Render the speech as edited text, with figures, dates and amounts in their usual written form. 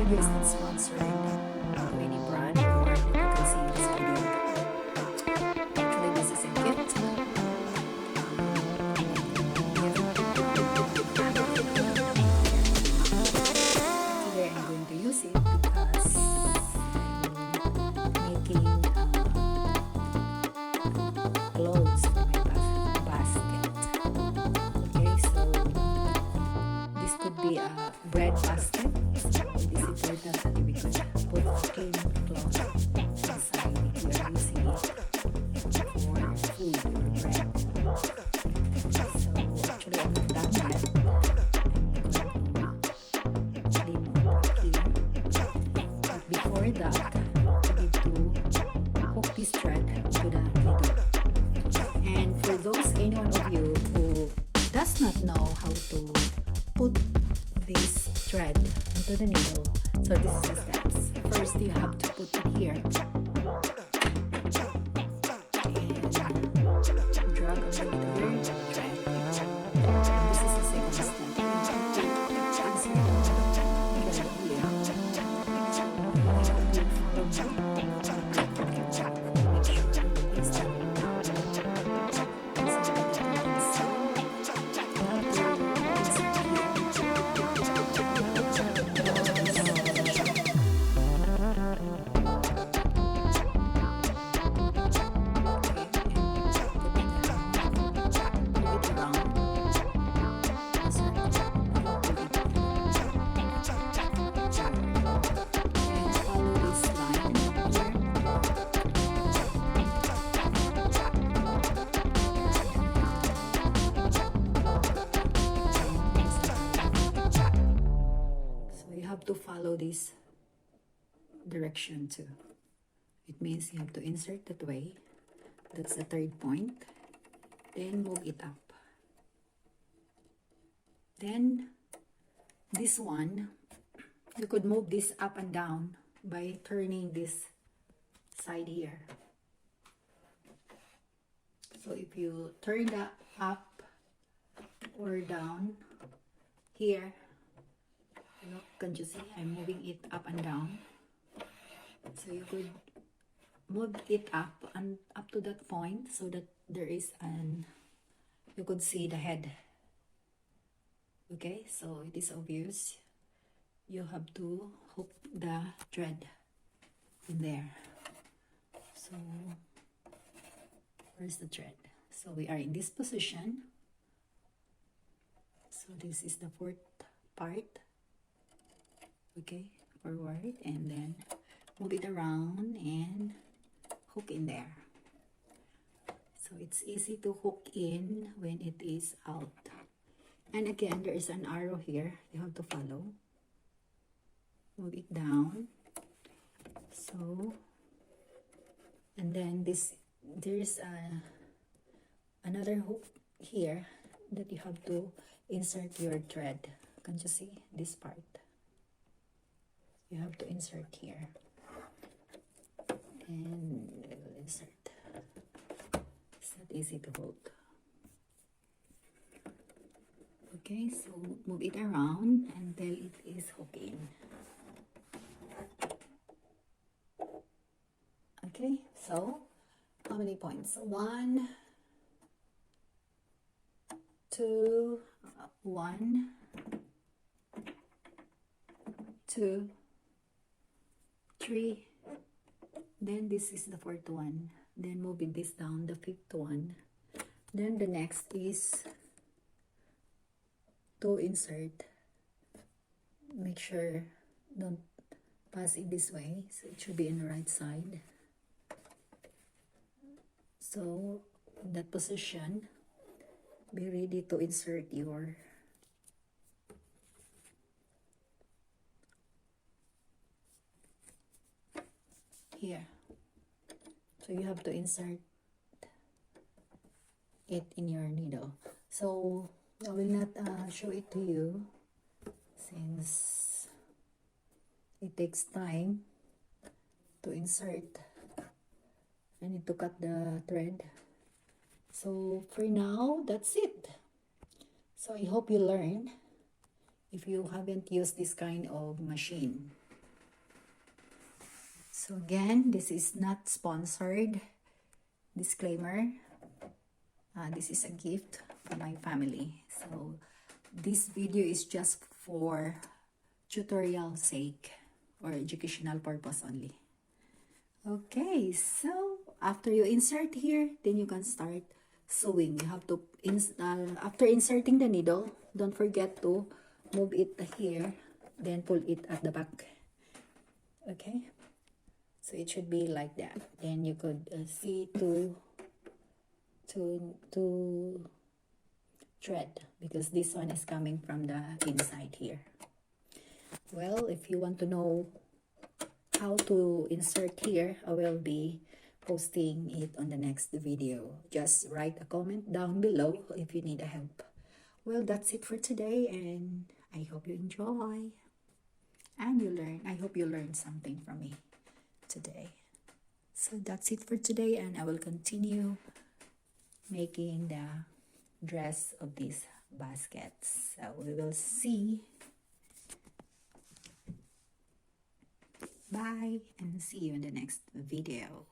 video is not sponsored to any brand or word that you can see in this video. Actually, this is a gift. Today I'm going to use it because I'm making clothes for my basket. Okay, so this could be a bread basket. It is important that we can put clean clothes inside if we are using it for food or bread. So actually I'm not done yet. But before that, I need to hook this thread to the needle. And for those anyone of you who does not know how to put this thread into the needle, so this is the steps. First, you have to put it here and drag under the thread. And this is the second step. You have to insert the thread here. To follow this direction too. It means you have to insert that way. That's the third point. Then move it up. Then this one, you could move this up and down by turning this side here. So if you turn that up or down here, can you see I'm moving it up and down? So you could move it up and up to that point so that there is you could see the head. Okay, so it is obvious you have to hook the thread in there. So where's the thread? So we are in this position. So this is the fourth part. Okay, forward, and then move it around and hook in there. So it's easy to hook in when it is out. And again, there is an arrow here you have to follow. Move it down. So, and then there's another hook here that you have to insert your thread. Can you see this part? You have to insert here and insert. It's not easy to hold. Okay, so move it around until it is hooking. Okay, so how many points? 1, 2, 1, 2, 3, then this is the fourth one, then moving this down, the fifth one, then the next is to insert. Make sure don't pass it this way, so it should be in the right side. So in that position, be ready to insert your here. So you have to insert it in your needle. So I will not show it to you since it takes time to insert. I need to cut the thread. So for now, that's it. So I hope you learn if you haven't used this kind of machine. So again, this is not sponsored. Disclaimer, this is a gift for my family. So this video is just for tutorial sake or educational purpose only. Okay, so after you insert here, then you can start sewing. You have to after inserting the needle, don't forget to move it here, then pull it at the back. Okay, so it should be like that. Then you could see to thread, because this one is coming from the inside here. Well, if you want to know how to insert here, I will be posting it on the next video. Just write a comment down below if you need help. Well, that's it for today, and I hope you enjoy and you learn. I hope you learned something from me today. So that's it for today, and I will continue making the dress of these baskets. So we will see. Bye, and see you in the next video.